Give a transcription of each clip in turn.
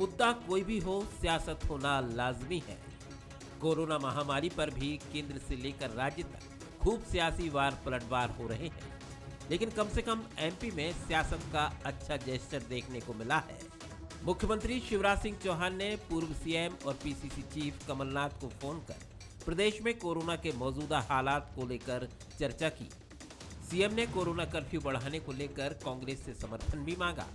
मुद्दा कोई भी हो, सियासत होना लाजमी है। कोरोना महामारी पर भी केंद्र से लेकर राज्य तक खूब सियासी वार पलटवार हो रहे हैं, लेकिन कम से कम एमपी में सियासत का अच्छा जेस्चर देखने को मिला है। मुख्यमंत्री शिवराज सिंह चौहान ने पूर्व सीएम और पीसीसी चीफ कमलनाथ को फोन कर प्रदेश में कोरोना के मौजूदा हालात को लेकर चर्चा की। सीएम ने कोरोना कर्फ्यू बढ़ाने को लेकर कांग्रेस से समर्थन भी मांगा।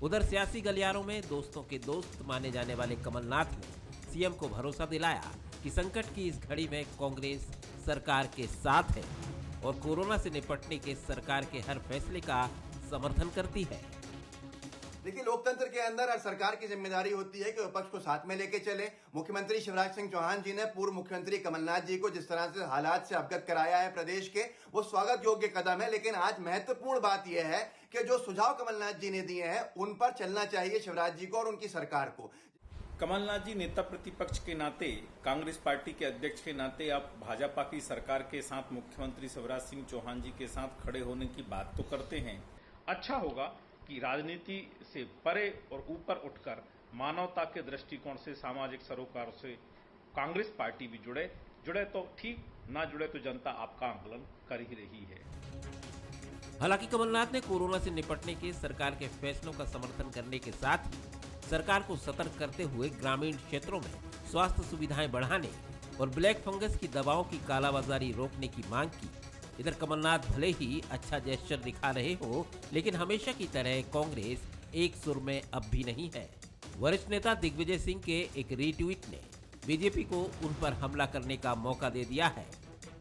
उधर सियासी गलियारों में दोस्तों के दोस्त माने जाने वाले कमलनाथ ने सीएम को भरोसा दिलाया कि संकट की इस घड़ी में कांग्रेस सरकार के साथ है और कोरोना से निपटने के सरकार के हर फैसले का समर्थन करती है। देखिए, लोकतंत्र के अंदर हर सरकार की जिम्मेदारी होती है कि विपक्ष को साथ में लेके चले। मुख्यमंत्री शिवराज सिंह चौहान जी ने पूर्व मुख्यमंत्री कमलनाथ जी को जिस तरह से हालात से अवगत कराया है प्रदेश के, वो स्वागत योग्य कदम है। लेकिन आज महत्वपूर्ण बात यह है कि जो सुझाव कमलनाथ जी ने दिए हैं उन पर चलना चाहिए शिवराज जी को और उनकी सरकार को। कमलनाथ जी नेता प्रतिपक्ष के नाते, कांग्रेस पार्टी के अध्यक्ष के नाते आप भाजपा की सरकार के साथ मुख्यमंत्री शिवराज सिंह चौहान जी के साथ खड़े होने की बात तो करते हैं। अच्छा होगा कि राजनीति से परे और ऊपर उठकर मानवता के दृष्टिकोण से, सामाजिक सरोकार से कांग्रेस पार्टी भी जुड़े तो ठीक, ना जुड़े तो जनता आपका आंकलन कर ही रही है। हालांकि कमलनाथ ने कोरोना से निपटने के सरकार के फैसलों का समर्थन करने के साथ ही सरकार को सतर्क करते हुए ग्रामीण क्षेत्रों में स्वास्थ्य सुविधाएं बढ़ाने और ब्लैक फंगस की दवाओं की कालाबाजारी रोकने की मांग की। इधर कमलनाथ भले ही अच्छा जेस्चर दिखा रहे हो, लेकिन हमेशा की तरह कांग्रेस एक सुर में अब भी नहीं है। वरिष्ठ नेता दिग्विजय सिंह के एक रीट्वीट ने बीजेपी को उन पर हमला करने का मौका दे दिया है।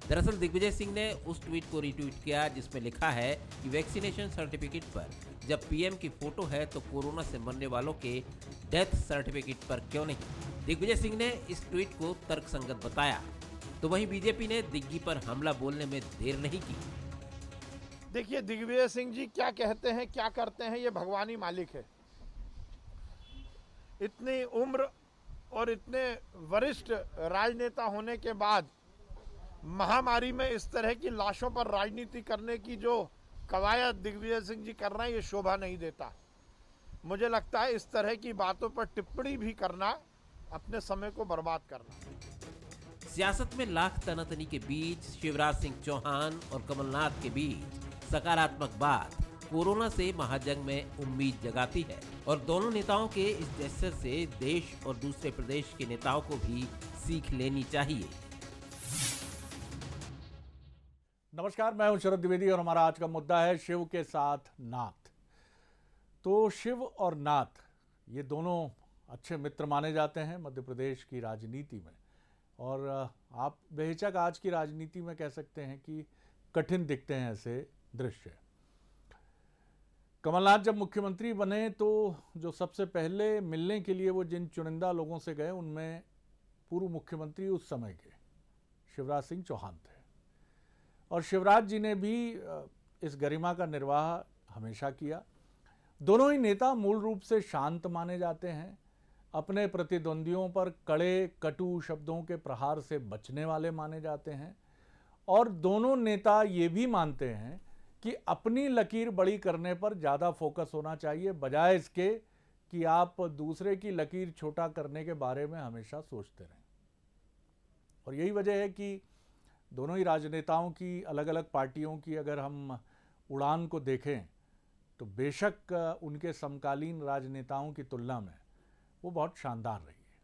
दरअसल दिग्विजय सिंह ने उस ट्वीट को रीट्वीट किया जिसमें लिखा है कि वैक्सीनेशन सर्टिफिकेट पर जब पीएम की फोटो है तो कोरोना से मरने वालों के डेथ सर्टिफिकेट पर क्यों नहीं। दिग्विजय सिंह ने इस ट्वीट को तर्कसंगत बताया, तो वहीं बीजेपी ने दिग्गी पर हमला बोलने में देर नहीं की। देखिए, दिग्विजय सिंह जी क्या कहते हैं, क्या करते हैं, ये भगवान ही मालिक है। इतनी उम्र और इतने वरिष्ठ राजनेता होने के बाद महामारी में इस तरह की लाशों पर राजनीति करने की जो कवायद दिग्विजय सिंह जी कर रहे हैं, ये शोभा नहीं देता। मुझे लगता है इस तरह की बातों पर टिप्पणी भी करना अपने समय को बर्बाद करना। सियासत में लाख तनातनी के बीच शिवराज सिंह चौहान और कमलनाथ के बीच सकारात्मक बात कोरोना से महाजंग में उम्मीद जगाती है और दोनों नेताओं के इस जेस्चर से देश और दूसरे प्रदेश के नेताओं को भी सीख लेनी चाहिए। नमस्कार, मैं हूं शरद द्विवेदी और हमारा आज का मुद्दा है शिव के साथ नाथ। तो शिव और नाथ ये दोनों अच्छे मित्र माने जाते हैं मध्य प्रदेश की राजनीति में, और आप बेहिचक आज की राजनीति में कह सकते हैं कि कठिन दिखते हैं ऐसे दृश्य। कमलनाथ जब मुख्यमंत्री बने तो जो सबसे पहले मिलने के लिए वो जिन चुनिंदा लोगों से गए उनमें पूर्व मुख्यमंत्री उस समय के शिवराज सिंह चौहान थे, और शिवराज जी ने भी इस गरिमा का निर्वाह हमेशा किया। दोनों ही नेता मूल रूप से शांत माने जाते हैं, अपने प्रतिद्वंदियों पर कड़े कटु शब्दों के प्रहार से बचने वाले माने जाते हैं, और दोनों नेता ये भी मानते हैं कि अपनी लकीर बड़ी करने पर ज़्यादा फोकस होना चाहिए, बजाय इसके कि आप दूसरे की लकीर छोटा करने के बारे में हमेशा सोचते रहें। और यही वजह है कि दोनों ही राजनेताओं की, अलग अलग पार्टियों की अगर हम उड़ान को देखें तो बेशक उनके समकालीन राजनेताओं की तुलना में वो बहुत शानदार रही है।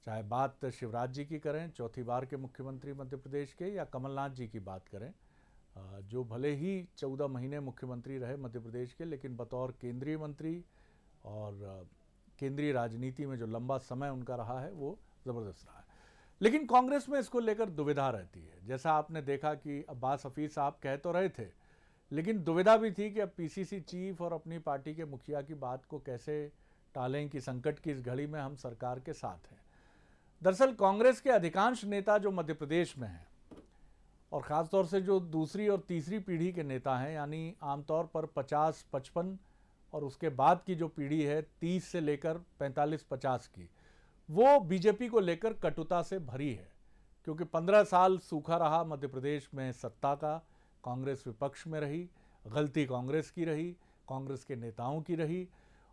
चाहे बात शिवराज जी की करें, चौथी बार के मुख्यमंत्री मध्य प्रदेश के, या कमलनाथ जी की बात करें जो भले ही 14 महीने मुख्यमंत्री रहे मध्य प्रदेश के, लेकिन बतौर केंद्रीय मंत्री और केंद्रीय राजनीति में जो लंबा समय उनका रहा है वो ज़बरदस्त रहा है। लेकिन कांग्रेस में इसको लेकर दुविधा रहती है। जैसा आपने देखा कि अब्बास हफीज साहब कह तो रहे थे, लेकिन दुविधा भी थी कि अब पीसीसी चीफ और अपनी पार्टी के मुखिया की बात को कैसे टालें कि संकट की इस घड़ी में हम सरकार के साथ हैं। दरअसल कांग्रेस के अधिकांश नेता जो मध्य प्रदेश में हैं, और ख़ासतौर से जो दूसरी और तीसरी पीढ़ी के नेता हैं, यानी आमतौर पर 50-55 और उसके बाद की जो पीढ़ी है 30 से लेकर 45-50 की, वो बीजेपी को लेकर कटुता से भरी है। क्योंकि 15 साल सूखा रहा मध्य प्रदेश में सत्ता का, कांग्रेस विपक्ष में रही, गलती कांग्रेस की रही, कांग्रेस के नेताओं की रही,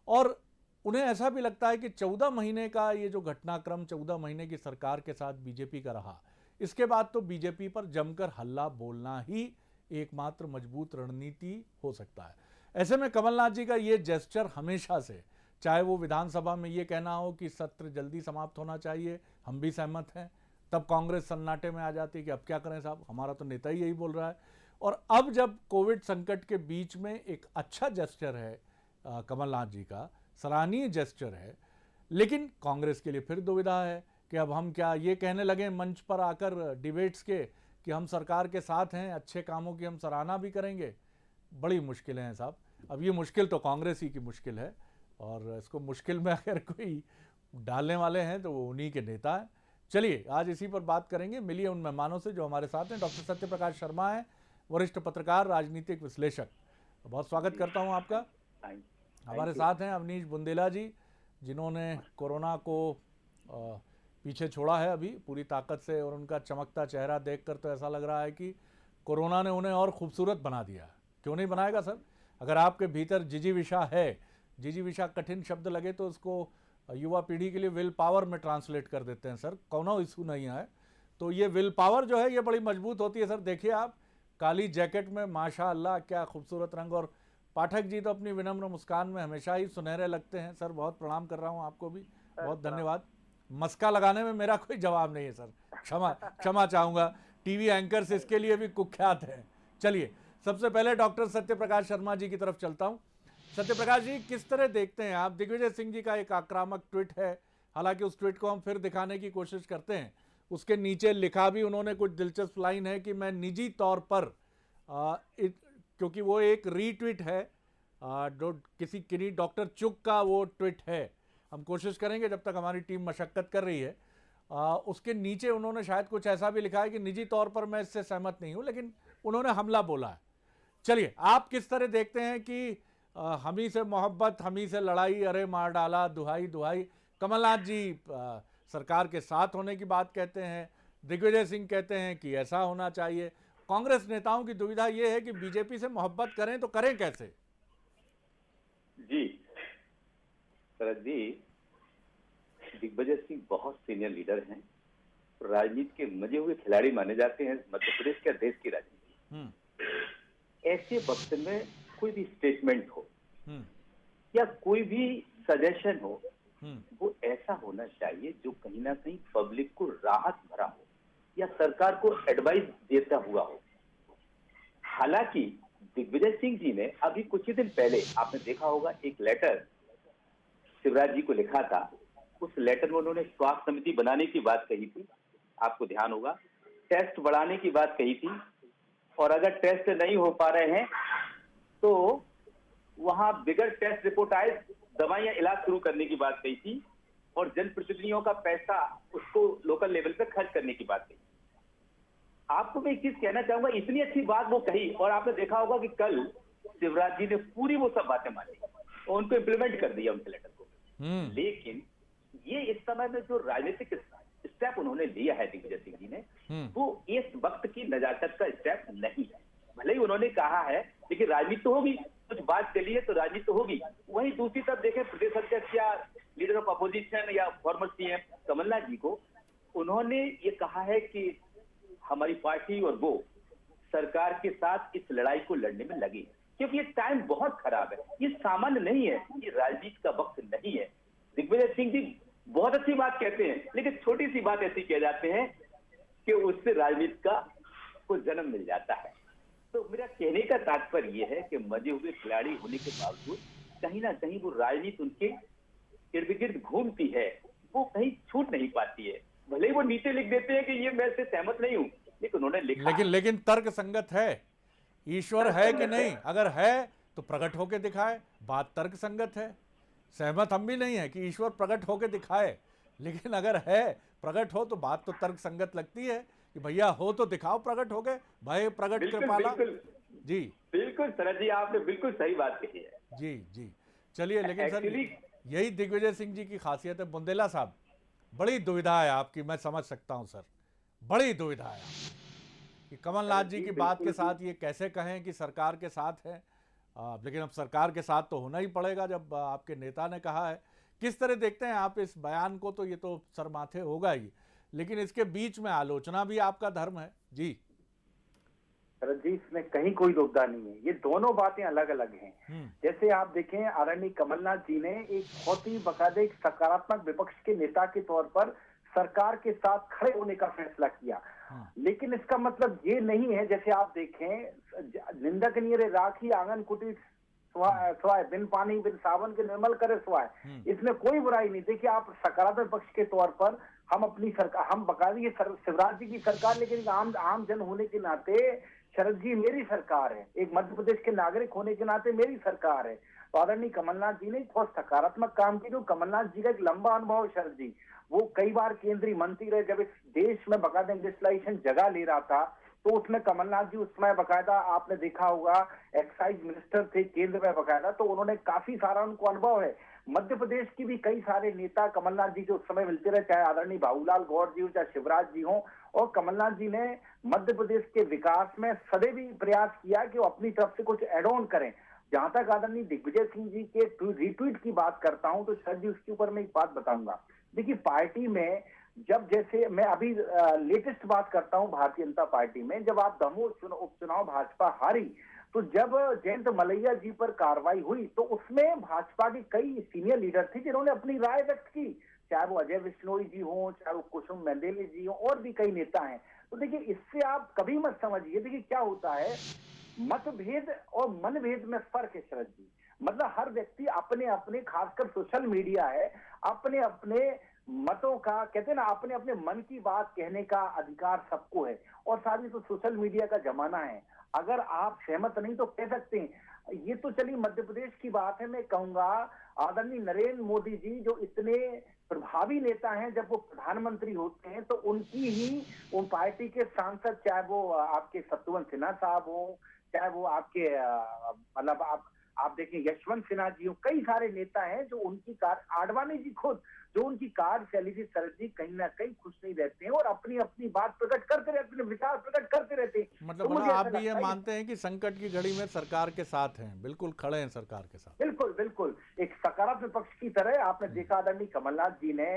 और उन्हें ऐसा भी लगता है कि 14 महीने का ये जो घटनाक्रम 14 महीने की सरकार के साथ बीजेपी का रहा, इसके बाद तो बीजेपी पर जमकर हल्ला बोलना ही एकमात्र मजबूत रणनीति हो सकता है। ऐसे में कमलनाथ जी का ये जेस्चर हमेशा से, चाहे वो विधानसभा में ये कहना हो कि सत्र जल्दी समाप्त होना चाहिए, हम भी सहमत हैं, तब कांग्रेस सन्नाटे में आ जाती है कि अब क्या करें साहब, हमारा तो नेता ही यही बोल रहा है। और अब जब कोविड संकट के बीच में एक अच्छा जेस्चर है कमलनाथ जी का, सराहनीय जेस्चर है, लेकिन कांग्रेस के लिए फिर दुविधा है कि अब हम क्या ये कहने लगे मंच पर आकर डिबेट्स के कि हम सरकार के साथ हैं, अच्छे कामों की हम सराहना भी करेंगे। बड़ी मुश्किलें हैं साहब। अब ये मुश्किल तो कांग्रेस ही की मुश्किल है, और इसको मुश्किल में अगर कोई डालने वाले हैं तो वो उन्हीं के नेता हैं। चलिए आज इसी पर बात करेंगे। मिलिए उन मेहमानों से जो हमारे साथ हैं। डॉक्टर सत्य प्रकाश शर्मा हैं, वरिष्ठ पत्रकार, राजनीतिक विश्लेषक। बहुत स्वागत करता हूं आपका। हमारे साथ हैं अवनीश बुंदेला जी, जिन्होंने कोरोना को पीछे छोड़ा है अभी पूरी ताकत से, और उनका चमकता चेहरा देखकर तो ऐसा लग रहा है कि कोरोना ने उन्हें और खूबसूरत बना दिया। क्यों नहीं बनाएगा सर? अगर आपके भीतर जिजीविषा है, जिजीविषा कठिन शब्द लगे तो उसको युवा पीढ़ी के लिए विल पावर में ट्रांसलेट कर देते हैं सर, कोनो इशू नहीं है। तो ये विल पावर जो है ये बड़ी मजबूत होती है सर। देखिए आप काली जैकेट में माशाअल्लाह क्या खूबसूरत रंग, और पाठक जी तो अपनी विनम्र मुस्कान में हमेशा ही सुनहरे लगते हैं सर। बहुत प्रणाम कर रहा हूँ आपको भी, बहुत धन्यवाद। मस्का लगाने में मेरा कोई जवाब नहीं है सर, क्षमा चाहूँगा। टीवी एंकर्स इसके लिए भी कुख्यात हैं। चलिए सबसे पहले डॉक्टर सत्य प्रकाश शर्मा जी की तरफ चलता हूँ। सत्य प्रकाश जी, किस तरह देखते हैं आप? दिग्विजय सिंह जी का एक आक्रामक ट्वीट है, हालांकि उस ट्वीट को हम फिर दिखाने की कोशिश करते हैं। उसके नीचे लिखा भी उन्होंने कुछ दिलचस्प लाइन है कि मैं निजी तौर पर क्योंकि वो एक रीट्वीट है, किसी डॉक्टर चुग का वो ट्वीट है। हम कोशिश करेंगे जब तक हमारी टीम मशक्कत कर रही है। उसके नीचे उन्होंने शायद कुछ ऐसा भी लिखा है कि निजी तौर पर मैं इससे सहमत नहीं हूं, लेकिन उन्होंने हमला बोला है। चलिए आप किस तरह देखते हैं कि हम ही से मोहब्बत, हम ही से लड़ाई, अरे मार डाला, दुहाई दुहाई। कमलनाथ जी सरकार के साथ होने की बात कहते हैं, दिग्विजय सिंह कहते हैं कि ऐसा होना चाहिए। कांग्रेस नेताओं की दुविधा यह है कि बीजेपी से मोहब्बत करें तो करें कैसे? जी शरद जी, दिग्विजय सिंह बहुत सीनियर लीडर हैं, राजनीति के मजे हुए खिलाड़ी माने जाते हैं मध्य प्रदेश के देश की राजनीति। ऐसे वक्त में कोई भी स्टेटमेंट हो या कोई भी सजेशन हो, वो ऐसा होना चाहिए जो कहीं ना कहीं पब्लिक को राहत भरा हो या सरकार को एडवाइस देता हुआ हो। हालांकि दिग्विजय सिंह जी ने अभी कुछ ही दिन पहले आपने देखा होगा एक लेटर शिवराज जी को लिखा था। उस लेटर में उन्होंने स्वास्थ्य समिति बनाने की बात कही थी, आपको ध्यान होगा, टेस्ट बढ़ाने की बात कही थी, और अगर टेस्ट नहीं हो पा रहे हैं तो वहां बिगड़ टेस्ट रिपोर्ट आए दवाइयां इलाज शुरू करने की बात कही थी, और जनप्रतिनिधियों का पैसा उसको लोकल लेवल पे खर्च करने की बात कही। आपको मैं एक चीज कहना चाहूंगा, इतनी अच्छी बात वो कही, और आपने देखा होगा कि कल शिवराज जी ने पूरी वो सब बातें मानी और उनको इम्प्लीमेंट कर दिया उनके लेटर को। लेकिन ये इस समय में जो राजनीतिक स्टेप उन्होंने लिया है दिग्विजय सिंह जी ने, वो इस वक्त की नजाकत का स्टेप नहीं है। भले ही उन्होंने कहा है, लेकिन राजनीति तो होगी, कुछ बात चली है तो राजनीति तो होगी। वहीं दूसरी तरफ देखें, प्रदेश अध्यक्ष या लीडर ऑफ अपोजिशन या फॉर्मर सीएम कमलनाथ जी को, उन्होंने ये कहा है कि हमारी पार्टी और वो सरकार के साथ इस लड़ाई को लड़ने में लगी है, क्योंकि ये टाइम बहुत खराब है, ये सामान्य नहीं है, ये राजनीति का वक्त नहीं है। दिग्विजय सिंह जी बहुत अच्छी बात कहते हैं, लेकिन छोटी सी बात ऐसी कह जाते हैं कि उससे राजनीति का को जन्म मिल जाता है। तो मेरा कहने का तात्पर्य यह है कि मजे हुए खिलाड़ी होने के बावजूद कहीं ना कहीं वो राजनीति उनके इर्द गिर्द घूमती है, वो कहीं छूट नहीं पाती है। भले ही वो नीचे लिख देते हैं कि ये मैं इससे सहमत नहीं हूं, लेकिन उन्होंने लिखा, लेकिन तर्क संगत है। ईश्वर है कि नहीं, अगर है तो प्रकट होकर दिखाए, बात तर्क संगत है। सहमत हम भी नहीं है कि ईश्वर प्रकट होकर दिखाए, लेकिन अगर है प्रकट हो तो बात तो तर्क संगत लगती है कि भैया हो तो दिखाओ प्रकट हो गए, भाई प्रकट कृपाला। जी बिल्कुल शरद जी, आपने बिल्कुल सही बात कही है। जी जी चलिए, लेकिन सर यही दिग्विजय सिंह जी की खासियत है। बुंदेला साहब, बड़ी दुविधा है आपकी, मैं समझ सकता हूं सर, बड़ी दुविधा है कि कमलनाथ जी की बात के साथ ये कैसे कहें कि सरकार के साथ है, लेकिन अब सरकार के साथ तो होना ही पड़ेगा जब आपके नेता ने कहा है। किस तरह देखते हैं आप इस बयान को? तो ये तो सर माथे होगा ही, लेकिन इसके बीच में आलोचना भी आपका धर्म है। जी शरद जी, इसमें कहीं कोई दुविधा नहीं है, ये दोनों बातें अलग अलग हैं। जैसे आप देखें, आदरणीय कमलनाथ जी ने एक बहुत ही बाकायदा एक सकारात्मक विपक्ष के नेता के तौर पर सरकार के साथ खड़े होने का फैसला किया, लेकिन इसका मतलब ये नहीं है, जैसे आप देखें, निंदकनीय रे राखी आंगन कुटी स्वाय, बिन पानी बिन सावन के निर्मल करे स्वाय, इसमें कोई बुराई नहीं। देखिए, आप सकारात्मक पक्ष के तौर पर हम अपनी सरकार, हम बकायदा ये शिवराज जी की सरकार, लेकिन आम जन होने के नाते शरद जी मेरी सरकार है, एक मध्य प्रदेश के नागरिक होने के नाते मेरी सरकार है। तो आदरणीय कमलनाथ जी ने बहुत सकारात्मक काम किया। जो कमलनाथ जी का एक लंबा अनुभव, शरद जी, वो कई बार केंद्रीय मंत्री रहे, जब इस देश में बकायदा इंडस्ट्रियलाइजेशन जगह ले रहा था, तो उसमें कमलनाथ जी उस समय बकायदा आपने देखा होगा एक्साइज मिनिस्टर थे केंद्र में बकायदा, तो उन्होंने काफी सारा उनको अनुभव है। मध्य प्रदेश की भी कई सारे नेता कमलनाथ जी जो उस समय मिलते रहे, चाहे आदरणीय बाबूलाल गौर जी हो, चाहे शिवराज जी हो, और कमलनाथ जी ने मध्य प्रदेश के विकास में सदैव ही प्रयास किया कि वो अपनी तरफ से कुछ एड ऑन करें। जहां तक आदरणीय दिग्विजय सिंह जी के रिट्वीट की बात करता हूं, तो शरद जी उसके ऊपर मैं एक बात बताऊंगा। देखिए, पार्टी में जब, जैसे मैं अभी लेटेस्ट बात करता हूं, भारतीय जनता पार्टी में जब आप दमोह उपचुनाव भाजपा हारी, तो जब जयंत मलैया जी पर कार्रवाई हुई, तो उसमें भाजपा के कई सीनियर लीडर थे जिन्होंने अपनी राय व्यक्त की, चाहे वो अजय बिश्नोई जी हो, चाहे वो कुसुम मेंडेले जी हो, और भी कई नेता हैं। तो देखिए, इससे आप कभी मत समझिए, देखिए क्या होता है, मतभेद और मनभेद में फर्क है शरद जी। मतलब हर व्यक्ति अपने अपने, खासकर सोशल मीडिया है, अपने अपने मतों का, कहते हैं ना, अपने अपने मन की बात कहने का अधिकार सबको है, और साथ ही तो सोशल मीडिया का जमाना है। अगर आप सहमत नहीं तो कह सकते हैं। ये तो चलिए मध्य प्रदेश की बात है। मैं कहूंगा आदरणीय नरेंद्र मोदी जी जो इतने प्रभावी नेता हैं, जब वो प्रधानमंत्री होते हैं तो उनकी ही उन पार्टी के सांसद, चाहे वो आपके शत्रुघ्न सिन्हा साहब हो, चाहे वो आपके मतलब आप देखें यशवंत सिन्हा जी हो, कई सारे नेता हैं जो उनकी आडवाणी जी खुद जो उनकी कार्यशैली से शरद जी कहीं ना कहीं खुश नहीं रहते हैं और अपनी अपनी बात प्रकट करते रहते, अपने विचार प्रकट करते रहते हैं। मतलब तो आप भी ये मानते हैं कि संकट की घड़ी में सरकार के साथ हैं, बिल्कुल खड़े हैं सरकार के साथ? बिल्कुल बिल्कुल, एक सकारात्मक पक्ष की तरह आपने देखा आदरणीय कमलनाथ जी ने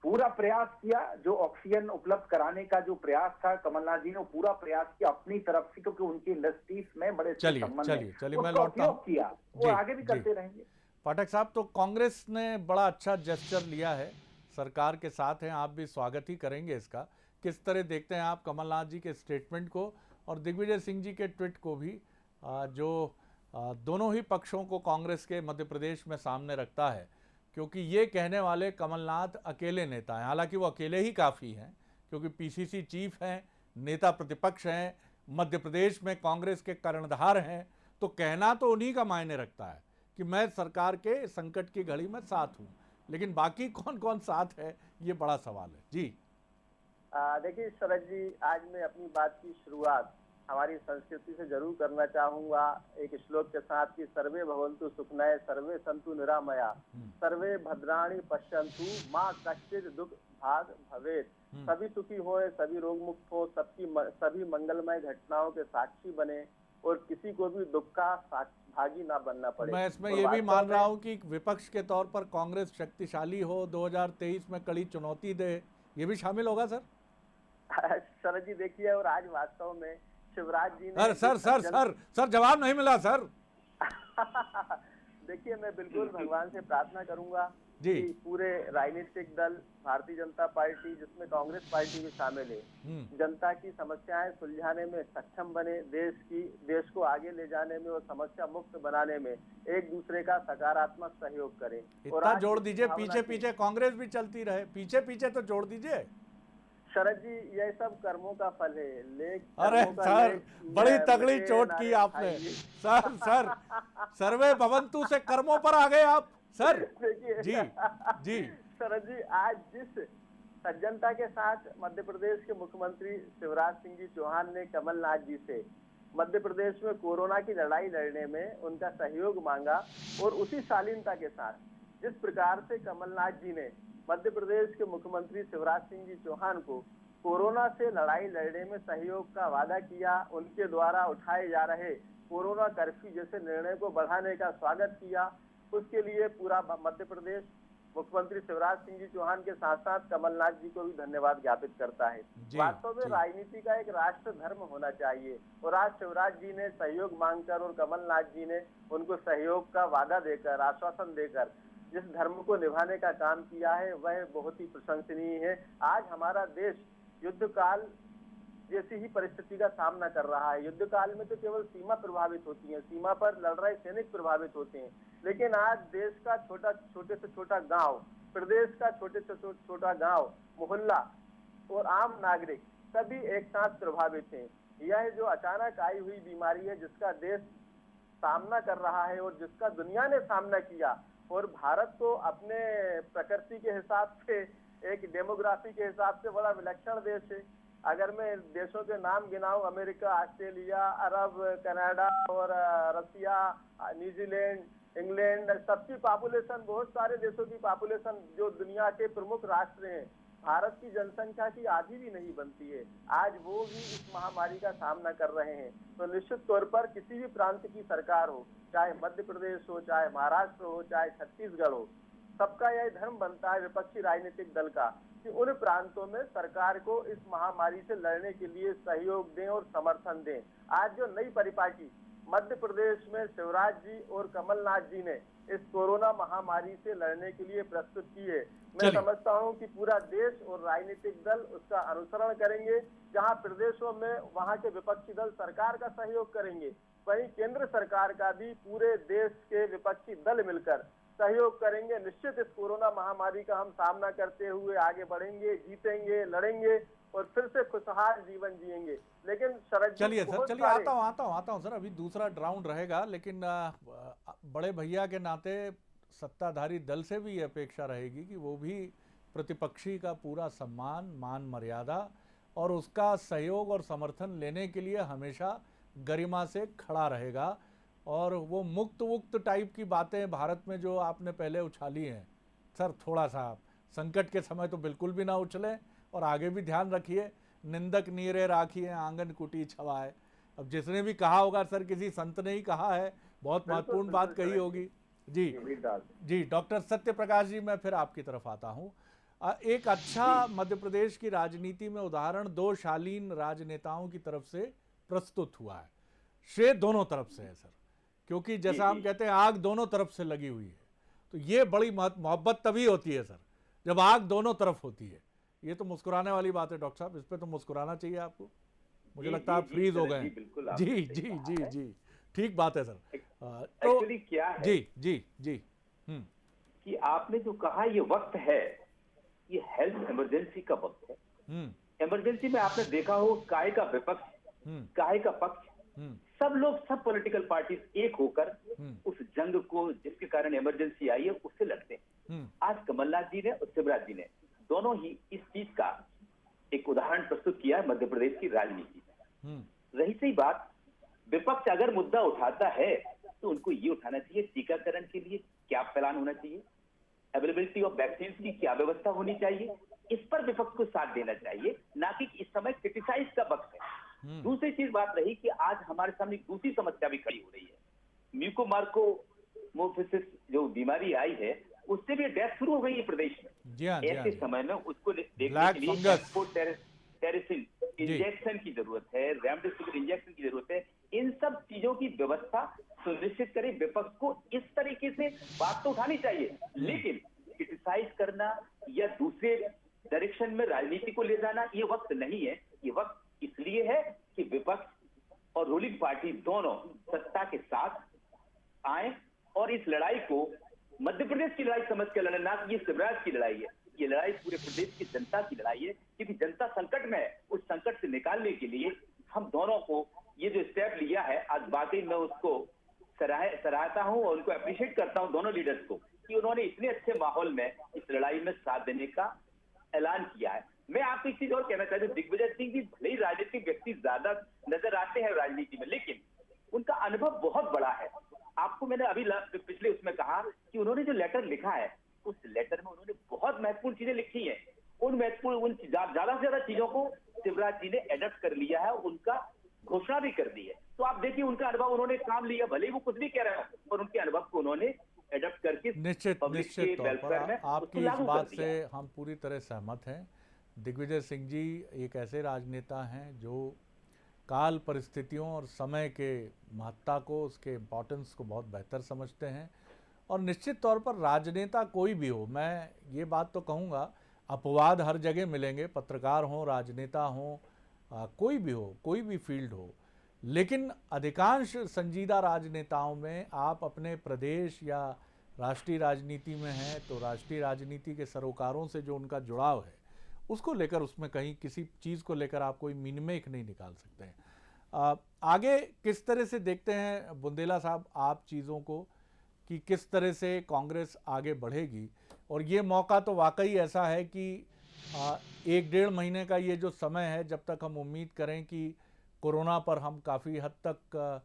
पूरा प्रयास किया, जो ऑक्सीजन उपलब्ध कराने का जो प्रयास था, कमलनाथ जी ने पूरा प्रयास किया अपनी तरफ से, क्योंकि उनकी इंडस्ट्रीज में बड़े संबंध हैं। चलिए मैं लौटता हूं, किया वो आगे भी करते रहेंगे। पाठक साहब, तो कांग्रेस ने बड़ा अच्छा जेस्चर लिया है, सरकार के साथ हैं, आप भी स्वागत ही करेंगे इसका। किस तरह देखते हैं आप कमलनाथ जी के स्टेटमेंट को और दिग्विजय सिंह जी के ट्वीट को भी, जो दोनों ही पक्षों को कांग्रेस के मध्य प्रदेश में सामने रखता है? क्योंकि ये कहने वाले कमलनाथ अकेले नेता हैं, हालांकि वो अकेले ही काफ़ी हैं, क्योंकि पीसीसी चीफ हैं, नेता प्रतिपक्ष हैं, मध्य प्रदेश में कांग्रेस के कर्णधार हैं, तो कहना तो उन्हीं का मायने रखता है कि मैं सरकार के संकट की घड़ी में साथ हूं, लेकिन बाकी कौन कौन साथ है, ये बड़ा सवाल है। जी देखिए शरद जी, आज मैं अपनी बात की शुरुआत हमारी संस्कृति से जरूर करना चाहूंगा एक श्लोक के साथ कि सर्वे भवन्तु सुखिनः, सर्वे सन्तु निरामया, सर्वे भद्राणि पश्यन्तु, माँ कश्चित् दुख भाग भवेत्। सभी सुखी होए, सभी रोग मुक्त हो, सभी मंगलमय घटनाओं के साक्षी बने और किसी को भी दुख का भागी ना बनना पड़े। मैं इसमें ये भी मान रहा हूँ कि विपक्ष के तौर पर कांग्रेस शक्तिशाली हो, 2023 में कड़ी चुनौती दे, ये भी शामिल होगा सर? शरद जी देखिए, और आज वास्तव में शिवराज जी ने सर जवाब नहीं मिला सर। देखिए, मैं बिल्कुल भगवान से प्रार्थना करूंगा जी कि पूरे राजनीतिक दल भारतीय जनता पार्टी, जिसमें कांग्रेस पार्टी भी शामिल है, जनता की समस्याएं सुलझाने में सक्षम बने, देश को आगे ले जाने में और समस्या मुक्त बनाने में एक दूसरे का सकारात्मक सहयोग करें। इतना जोड़ दीजिए, पीछे पीछे कांग्रेस भी चलती रहे, पीछे पीछे तो जोड़ दीजिए। शरद जी, यह सब कर्मों का फल है। अरे सर, बड़ी तगड़ी चोट की आपने सर। सर्वे भवन्तु से कर्मों पर आ गए आप सर। जी जी शरद जी, आज जिस सज्जनता के साथ मध्य प्रदेश के मुख्यमंत्री शिवराज सिंह जी चौहान ने कमलनाथ जी से मध्य प्रदेश में कोरोना की लड़ाई लड़ने में उनका सहयोग मांगा, और उसी शालीनता के साथ जिस प्रकार से कमलनाथ जी ने मध्य प्रदेश के मुख्यमंत्री शिवराज सिंह जी चौहान को कोरोना से लड़ाई लड़ने में सहयोग का वादा किया, उनके द्वारा उठाए जा रहे कोरोना कर्फ्यू जैसे निर्णय को बढ़ाने का स्वागत किया, उसके लिए पूरा मध्य प्रदेश मुख्यमंत्री शिवराज सिंह जी चौहान के साथ साथ कमलनाथ जी को भी धन्यवाद ज्ञापित करता है। वास्तव में राजनीति का एक राष्ट्र धर्म होना चाहिए और आज शिवराज जी ने सहयोग मांगकर और कमलनाथ जी ने उनको सहयोग का वादा देकर, आश्वासन देकर जिस धर्म को निभाने का काम किया है वह बहुत ही प्रशंसनीय है। आज हमारा देश युद्ध काल जैसी ही परिस्थिति का सामना कर रहा है। युद्ध काल में तो केवल सीमा प्रभावित होती है, सीमा पर लड़ रहे सैनिक प्रभावित होते हैं, लेकिन आज देश का छोटे से छोटा गांव, प्रदेश का छोटे से छोटा गांव, मोहल्ला और आम नागरिक सभी एक साथ प्रभावित हैं। यह जो अचानक आई हुई बीमारी है जिसका देश सामना कर रहा है और जिसका दुनिया ने सामना किया, और भारत तो अपने प्रकृति के हिसाब से, एक डेमोग्राफी के हिसाब से बड़ा विलक्षण देश है। अगर मैं देशों के नाम गिनाऊं, अमेरिका, ऑस्ट्रेलिया, अरब, कनाडा और रसिया, न्यूजीलैंड, इंग्लैंड, सबकी पॉपुलेशन, बहुत सारे देशों की पॉपुलेशन जो दुनिया के प्रमुख राष्ट्र हैं, भारत की जनसंख्या की आधी भी नहीं बनती है। आज वो भी इस महामारी का सामना कर रहे हैं। तो निश्चित तौर पर किसी भी प्रांत की सरकार हो, चाहे मध्य प्रदेश हो, चाहे महाराष्ट्र हो, चाहे छत्तीसगढ़ हो, सबका यह धर्म बनता है विपक्षी राजनीतिक दल का कि उन प्रांतों में सरकार को इस महामारी से लड़ने के लिए सहयोग दें और समर्थन दें। आज जो नई परिपाटी मध्य प्रदेश में शिवराज जी और कमलनाथ जी ने इस कोरोना महामारी से लड़ने के लिए प्रस्तुत की है, मैं समझता हूं कि पूरा देश और राजनीतिक दल उसका अनुसरण करेंगे। जहां प्रदेशों में वहां के विपक्षी दल सरकार का सहयोग करेंगे, वहीं केंद्र सरकार का भी पूरे देश के विपक्षी दल मिलकर सहयोग करेंगे। निश्चित इस कोरोना महामारी का हम सामना करते हुए आगे बढ़ेंगे, जीतेंगे, लड़ेंगे और फिर से खुशहाल जीवन जिएंगे। लेकिन चलिए सर, आता हूं सर, अभी दूसरा राउंड रहेगा, लेकिन बड़े भैया के नाते सत्ताधारी दल से भी ये अपेक्षा रहेगी कि वो भी प्रतिपक्षी का पूरा सम्मान, मान मर्यादा और उसका सहयोग और समर्थन लेने के लिए हमेशा गरिमा से खड़ा रहेगा। और वो मुक्त टाइप की बातें भारत में जो आपने पहले उछाली हैं सर, थोड़ा सा संकट के समय तो बिल्कुल भी ना उछलें और आगे भी ध्यान रखिए। निंदक नीरे राखिए आंगन कुटी छवाए। अब जिसने भी कहा होगा सर, किसी संत ने ही कहा है, बहुत महत्वपूर्ण बात कही होगी। जी डॉक्टर सत्य प्रकाश जी, मैं फिर आपकी तरफ आता हूँ। एक अच्छा मध्य प्रदेश की राजनीति में उदाहरण दो शालीन राजनेताओं की तरफ से प्रस्तुत हुआ है। श्रेय दोनों तरफ से है सर, क्योंकि जैसा हम कहते हैं आग दोनों तरफ से लगी हुई है, तो ये बड़ी मोहब्बत तभी होती है सर जब आग दोनों तरफ होती है। ये तो मुस्कुराने वाली बात है डॉक्टर साहब, इस पे तो मुस्कुराना चाहिए आपको। मुझे लगता है आप फ्रीज हो गए। जी ठीक बात है सर। तो क्या है जी कि आपने जो कहा ये वक्त है, ये हेल्थ इमरजेंसी का वक्त है। इमरजेंसी में आपने देखा हो काय का विपक्ष, काय का पक्ष, सब लोग, सब पॉलिटिकल पार्टीज एक होकर उस जंग को जिसके कारण इमरजेंसी आई है उससे लड़ते हैं। आज कमलनाथ जी ने और शिवराज जी ने दोनों ही इस चीज का एक उदाहरण प्रस्तुत किया है मध्य प्रदेश की राजनीति में। रही सही बात, विपक्ष अगर मुद्दा उठाता है तो उनको ये उठाना चाहिए टीकाकरण के लिए क्या प्लान होना चाहिए, अवेलेबिलिटी ऑफ वैक्सीन की क्या व्यवस्था होनी चाहिए, इस पर विपक्ष को साथ देना चाहिए, ना कि इस समय क्रिटिसाइज का वक्त है। दूसरी चीज बात रही कि आज हमारे सामने दूसरी समस्या भी खड़ी हो रही है। म्यूकोमार्कोमोफिसिस जो बीमारी आई है उससे भी डेथ शुरू हो गई है प्रदेश में। ऐसे समय में उसको देखने के लिए टेरिसिन इंजेक्शन की जरूरत है, रेमडेसिविर इंजेक्शन की जरूरत है। इन सब चीजों की व्यवस्था सुनिश्चित करे। विपक्ष को इस तरीके से बात तो उठानी चाहिए, लेकिन क्रिटिसाइज करना या दूसरे डायरेक्शन में राजनीति को ले जाना ये वक्त नहीं है। ये वक्त इसलिए है कि विपक्ष और रूलिंग पार्टी दोनों सत्ता के साथ आए और इस लड़ाई को मध्य प्रदेश की लड़ाई समझ कर लड़े, ना कि ये शिवराज की लड़ाई है। ये लड़ाई पूरे प्रदेश की जनता की लड़ाई है, क्योंकि जनता संकट में है। उस संकट से निकालने के लिए हम दोनों को ये जो स्टेप लिया है, आज वाकई मैं उसको सराहता हूं और उनको अप्रिशिएट करता हूं दोनों लीडर्स को कि उन्होंने इतने अच्छे माहौल में इस लड़ाई में साथ देने का ऐलान किया है। मैं आपको एक चीज और कहना चाहता हूँ, दिग्विजय सिंह जी भले ही राजनीतिक व्यक्ति ज्यादा नजर आते हैं राजनीति में, लेकिन उनका अनुभव बहुत बड़ा है। आपको मैंने अभी पिछले उसमें कहा कि उन्होंने जो लेटर लिखा है, उस लेटर में उन्होंने बहुत महत्वपूर्ण चीजें लिखी हैं। उन ज्यादा से ज्यादा चीजों को शिवराज जी ने एडप्ट कर लिया है, उनका घोषणा भी कर दी है। तो आप देखिए उनका अनुभव, उन्होंने काम लिया, भले ही वो कुछ भी कह रहे हो, पर उनके अनुभव को उन्होंने एडप्ट करके निश्चित पब्लिक के तौर वेलफेयर पर में आपकी उसको इस लागू बात कर से दिया। हम पूरी तरह सहमत हैं। दिग्विजय सिंह जी एक ऐसे राजनेता हैं जो काल परिस्थितियों और समय के महत्ता को, उसके इम्पोर्टेंस को बहुत बेहतर समझते हैं। और निश्चित तौर पर राजनेता कोई भी हो, मैं ये बात तो कहूँगा, अपवाद हर जगह मिलेंगे, पत्रकार हों, राजनेता हों, कोई भी हो, कोई भी फील्ड हो, लेकिन अधिकांश संजीदा राजनेताओं में आप अपने प्रदेश या राष्ट्रीय राजनीति में हैं तो राष्ट्रीय राजनीति के सरोकारों से जो उनका जुड़ाव है उसको लेकर, उसमें कहीं किसी चीज़ को लेकर आप कोई मिनमेक नहीं निकाल सकते हैं। आगे किस तरह से देखते हैं बुंदेला साहब आप चीज़ों को, कि किस तरह से कांग्रेस आगे बढ़ेगी? और ये मौका तो वाकई ऐसा है कि 1-1.5 महीने का ये जो समय है, जब तक हम उम्मीद करें कि कोरोना पर हम काफ़ी हद तक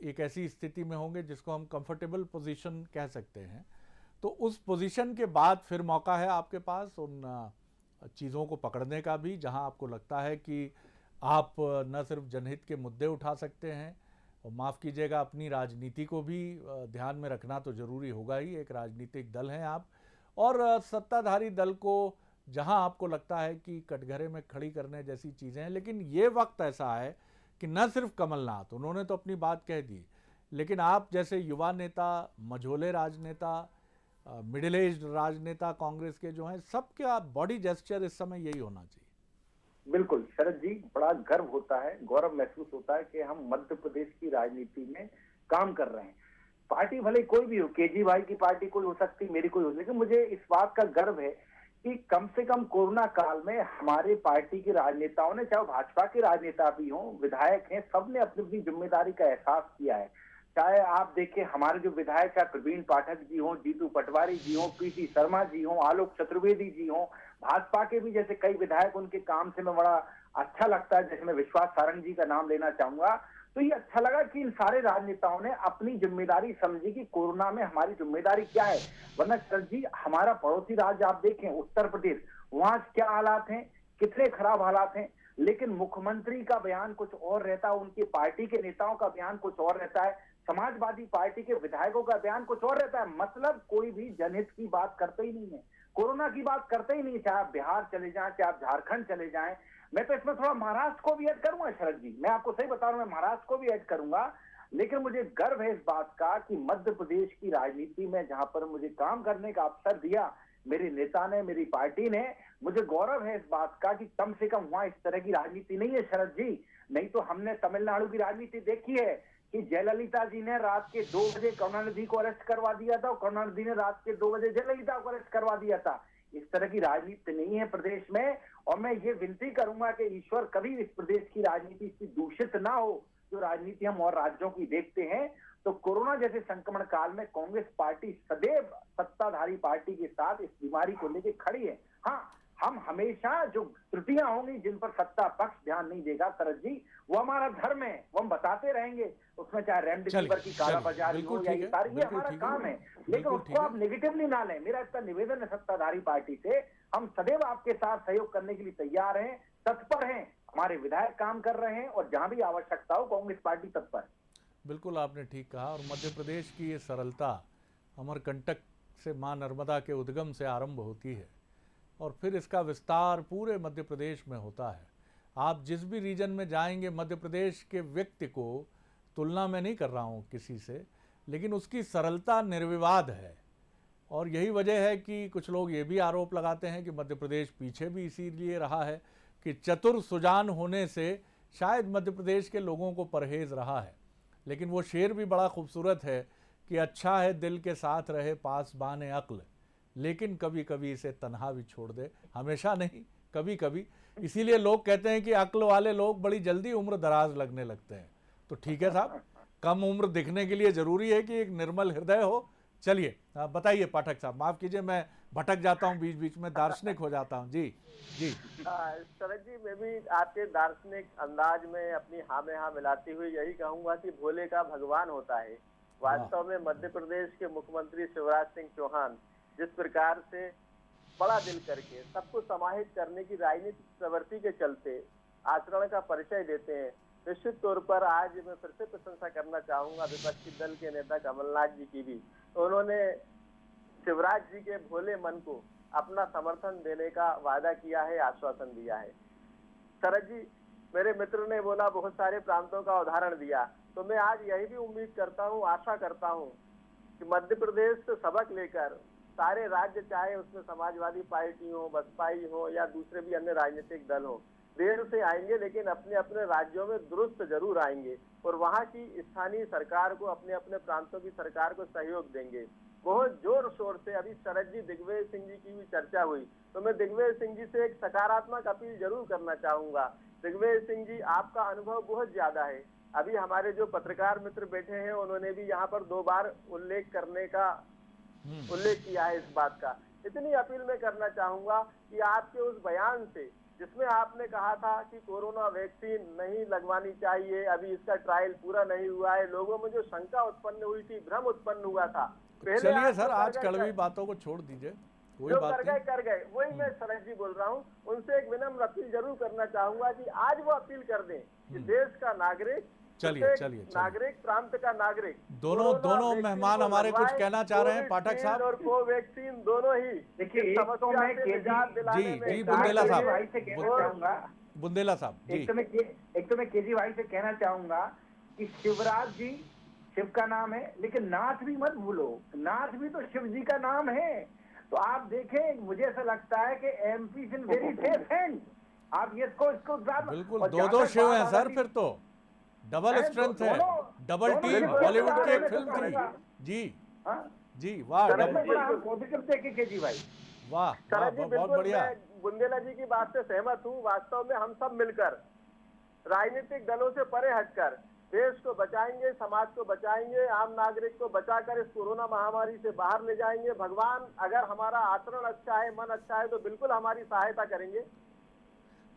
एक ऐसी स्थिति में होंगे जिसको हम कंफर्टेबल पोजीशन कह सकते हैं, तो उस पोजीशन के बाद फिर मौका है आपके पास उन चीज़ों को पकड़ने का भी, जहां आपको लगता है कि आप न सिर्फ जनहित के मुद्दे उठा सकते हैं, और माफ़ कीजिएगा अपनी राजनीति को भी ध्यान में रखना तो ज़रूरी होगा ही। एक राजनीतिक दल हैं आप, और सत्ताधारी दल को जहां आपको लगता है कि कटघरे में खड़ी करने जैसी चीज़ें हैं। लेकिन ये वक्त ऐसा है कि न सिर्फ कमलनाथ, उन्होंने तो अपनी बात कह दी, लेकिन आप जैसे युवा नेता, मझोले राजनेता, मिडिल एज राजनेता कांग्रेस के जो हैं, सबका बॉडी जेस्चर इस समय यही होना चाहिए। बिल्कुल शरद जी, बड़ा गर्व होता है, गौरव महसूस होता है कि हम मध्य प्रदेश की राजनीति में काम कर रहे हैं। पार्टी भले कोई भी हो, केजरीवाल की पार्टी कोई हो सकती, मेरी कोई हो सकती, लेकिन मुझे इस बात का गर्व है कि कम से कम कोरोना काल में हमारे पार्टी के राजनेताओं ने, चाहे भाजपा के राजनेता भी हों, विधायक हैं, सबने अपनी अपनी जिम्मेदारी का एहसास किया है। चाहे आप देखें हमारे जो विधायक, चाहे प्रवीण पाठक जी हों, जीतू पटवारी जी हों, पीसी शर्मा जी हों, आलोक चतुर्वेदी जी हों, भाजपा के भी जैसे कई विधायक, उनके काम से मैं बड़ा अच्छा लगता है, जैसे मैं विश्वास सारंग जी का नाम लेना चाहूंगा। तो ये अच्छा लगा कि इन सारे राजनेताओं ने अपनी जिम्मेदारी समझी कि कोरोना में हमारी जिम्मेदारी क्या है। वरना सर जी, हमारा पड़ोसी राज्य आप देखें उत्तर प्रदेश, वहां क्या हालात हैं, कितने खराब हालात हैं, लेकिन मुख्यमंत्री का बयान कुछ और रहता है, उनकी पार्टी के नेताओं का बयान कुछ और रहता है, समाजवादी पार्टी के विधायकों का बयान कुछ और रहता है। मतलब कोई भी जनहित की बात करते ही नहीं है, कोरोना की बात करते ही नहीं। चाहे आप बिहार चले जाएं, चाहे आप झारखंड चले जाएं, मैं तो इसमें थोड़ा महाराष्ट्र को भी ऐड करूंगा शरद जी, मैं आपको सही बता रहा हूं, मैं महाराष्ट्र को भी ऐड करूंगा। लेकिन मुझे गर्व है इस बात का कि मध्य प्रदेश की राजनीति में जहां पर मुझे काम करने का अवसर दिया मेरे नेता ने, मेरी पार्टी ने, मुझे गौरव है इस बात का कि कम से कम वहां इस तरह की राजनीति नहीं है शरद जी। नहीं तो हमने तमिलनाडु की राजनीति देखी है कि जयललिता जी ने रात के 2 बजे करुणानिधि को अरेस्ट करवा दिया था, और करुणानिधि ने रात के 2 बजे जयललिता को अरेस्ट करवा दिया था। इस तरह की राजनीति नहीं है प्रदेश में, और मैं ये विनती करूंगा कि ईश्वर कभी इस प्रदेश की राजनीति इतनी दूषित ना हो जो राजनीति हम और राज्यों की देखते हैं। तो कोरोना जैसे संक्रमण काल में कांग्रेस पार्टी सदैव सत्ताधारी पार्टी के साथ इस बीमारी को लेकर खड़ी है। हाँ, हम हमेशा जो त्रुटियां होंगी जिन पर सत्ता पक्ष ध्यान नहीं देगा शरद जी, वो हमारा धर्म है, वो हम बताते रहेंगे, उसमें चाहे रेमडेसिविर की कालाबाजारी हो या ये सारी, ये हमारा काम है, लेकिन उसको आप नेगेटिवली ना लें। मेरा इसका निवेदन है सत्ताधारी पार्टी से, हम सदैव आपके साथ सहयोग करने के लिए तैयार हैं, तत्पर हैं, हमारे विधायक काम कर रहे हैं, और जहां भी आवश्यकता हो कांग्रेस पार्टी तत्पर है। बिल्कुल आपने ठीक कहा, और मध्य प्रदेश की ये सरलता अमरकंटक से मां नर्मदा के उद्गम से आरंभ होती है, और फिर इसका विस्तार पूरे मध्य प्रदेश में होता है। आप जिस भी रीजन में जाएंगे, मध्य प्रदेश के व्यक्ति को तुलना में नहीं कर रहा हूँ किसी से, लेकिन उसकी सरलता निर्विवाद है। और यही वजह है कि कुछ लोग ये भी आरोप लगाते हैं कि मध्य प्रदेश पीछे भी इसीलिए रहा है कि चतुर सुजान होने से शायद मध्य प्रदेश के लोगों को परहेज रहा है। लेकिन वो शेर भी बड़ा खूबसूरत है कि अच्छा है दिल के साथ रहे पासबान अक्ल, लेकिन कभी कभी इसे तन्हा भी छोड़ दे, हमेशा नहीं, कभी कभी। इसीलिए लोग कहते हैं कि अक्ल वाले लोग बड़ी जल्दी उम्र दराज लगने लगते हैं। तो ठीक है साहब, कम उम्र दिखने के लिए जरूरी है कि एक निर्मल हृदय हो। चलिए बताइए पाठक साहब, माफ कीजिए मैं भटक जाता हूँ बीच बीच में, दार्शनिक हो जाता हूँ। जी जी शरद जी, मैं भी आपके दार्शनिक अंदाज में अपनी हाँ में हाँ मिलाती हुई यही कहूंगा कि भोले का भगवान होता है। वास्तव में मध्य प्रदेश के मुख्यमंत्री शिवराज सिंह चौहान जिस प्रकार से बड़ा दिल करके सबको समाहित करने की राजनीतिक प्रवृत्ति के चलते आचरण का परिचय देते हैं, निश्चित तौर पर आज मैं फिर से प्रशंसा करना चाहूंगा विपक्षी दल के नेता कमलनाथ जी की भी। उन्होंने शिवराज जी के भोले मन को अपना समर्थन देने का वादा किया है, आश्वासन दिया है। शरद जी, मेरे मित्र ने बोला बहुत सारे प्रांतों का उदाहरण दिया, तो मैं आज यही भी उम्मीद करता हूँ, आशा करता हूँ कि मध्य प्रदेश से सबक लेकर सारे राज्य, चाहे उसमें समाजवादी पार्टी हो, बसपाई हो या दूसरे भी अन्य राजनीतिक दल हो, देर से आएंगे लेकिन अपने अपने राज्यों में दुरुस्त जरूर आएंगे और वहाँ की स्थानीय सरकार को, अपने अपने प्रांतों की सरकार को सहयोग देंगे बहुत जोर शोर से। अभी शरद जी, दिग्विजय सिंह जी की भी चर्चा हुई, तो मैं दिग्विजय सिंह जी से एक सकारात्मक अपील जरूर करना चाहूंगा। दिग्विजय सिंह जी, आपका अनुभव बहुत ज्यादा है। अभी हमारे जो पत्रकार मित्र बैठे हैं, उन्होंने भी यहाँ पर 2 बार उल्लेख किया है इस बात का। इतनी अपील मैं करना चाहूंगा कि आपके उस बयान से, जिसमें आपने कहा था कि कोरोना वैक्सीन नहीं लगवानी चाहिए, अभी इसका ट्रायल पूरा नहीं हुआ है, लोगों में जो शंका उत्पन्न हुई थी, भ्रम उत्पन्न हुआ था, चलिए सर, आज कड़वी बातों को छोड़ दीजिए, कोई बात नहीं। कर गए वही मैं शरद जी बोल रहा हूँ। उनसे एक विनम्र अपील जरूर करना चाहूंगा कि आज वो अपील कर दें कि देश का नागरिक, चलिए नागरिक, प्रांत का नागरिक, दोनों मेहमान हमारे कुछ कहना चाह रहे हैं। पाठक साहब और कोवैक्सीन दोनों ही। देखिए, एक तो मैं जी बुंदेला साहब जी, एक तो मैं केजरीवाल से कहना चाहूंगा कि शिवराज जी शिव का नाम है, लेकिन नाथ भी मत भूलो, नाथ भी तो शिव जी का नाम है। तो आप देखें, मुझे ऐसा लगता है कि MP is in very safe hand. आप इसको बिल्कुल 2 शिव हैं सर, फिर तो डबल स्ट्रेंथ है, डबल टीम बॉलीवुड की एक फिल्म थी जी। वाह, पॉजिटिव देखे केजरीवाल, वाह बहुत बढ़िया। बुंदेला जी की बात से सहमत हूँ। वास्तव में हम सब मिलकर राजनीतिक दलों से परे हटकर देश को बचाएंगे, समाज को बचाएंगे, आम नागरिक को बचाकर इस कोरोना महामारी से बाहर ले जाएंगे। भगवान, अगर हमारा आचरण अच्छा है, मन अच्छा है, तो बिल्कुल हमारी सहायता करेंगे।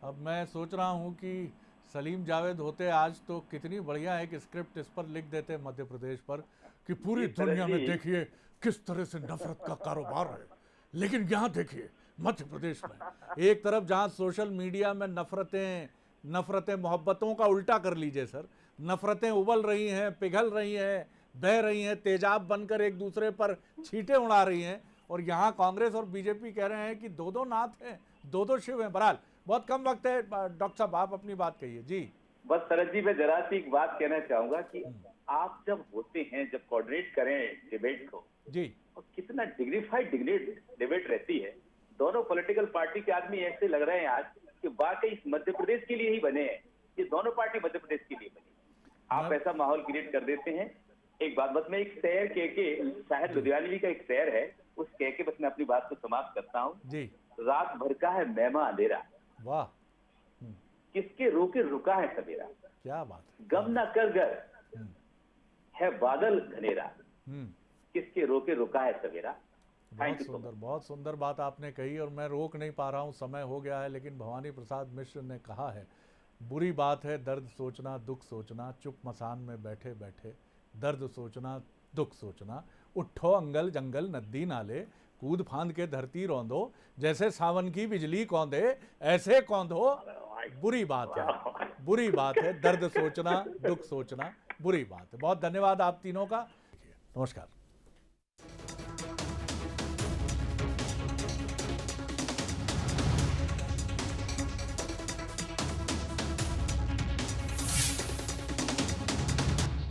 अब मैं सोच रहा हूँ कि सलीम जावेद होते आज तो कितनी बढ़िया एक स्क्रिप्ट इस पर लिख देते मध्य प्रदेश पर कि पूरी दुनिया में देखिए किस तरह से नफरत का कारोबार है, लेकिन यहाँ देखिए मध्य प्रदेश में एक तरफ जहाँ सोशल मीडिया में नफरतें मोहब्बतों का उल्टा कर लीजिए सर, नफरतें उबल रही हैं, पिघल रही हैं, बह रही हैं, तेजाब बनकर एक दूसरे पर छींटे उड़ा रही हैं, और यहाँ कांग्रेस और बीजेपी कह रहे हैं कि 2 नाथ हैं, 2 शिव हैं। बहरहाल बहुत कम वक्त है, डॉक्टर साहब आप अपनी बात कहिए जी। बस शरद जी, मैं जरा सी एक बात कहना चाहूंगा कि आप जब होते हैं, जब कोऑर्डिनेट करें डिबेट को जी, और कितना डिग्निफाइड डिबेट रहती है। दोनों पॉलिटिकल पार्टी के आदमी ऐसे लग रहे हैं आज कि वाकई मध्य प्रदेश के लिए ही बने हैं, ये दोनों पार्टी मध्य प्रदेश के लिए बनी। आप ऐसा माहौल क्रिएट कर देते हैं। एक बात, बस मैं एक शेर कह के, शायद लुधियानवी का एक शेर है, उस कह के बस मैं अपनी बात को समाप्त करता हूँ जी। रात भर का है मैमा अंधेरा, वाह, किसके रोके रुका है सवेरा, क्या बात, गम न कर गर है बादल घनेरा, किसके रोके रुका है सवेरा। बहुत सुंदर बात आपने कही, और मैं रोक नहीं पा रहा हूँ, समय हो गया है, लेकिन भवानी प्रसाद मिश्र ने कहा है, बुरी बात है दर्द सोचना, दुख सोचना, चुप मसान में बैठे बैठे, दर्द सोचना, दुख सोचना, उठो अंगल जंगल नदी नाले, कूद फांद के धरती रौंदो, जैसे सावन की बिजली कौंदे ऐसे कौंदो। बुरी बात है दर्द सोचना, दुख सोचना, बुरी बात है। बहुत धन्यवाद आप तीनों का, नमस्कार।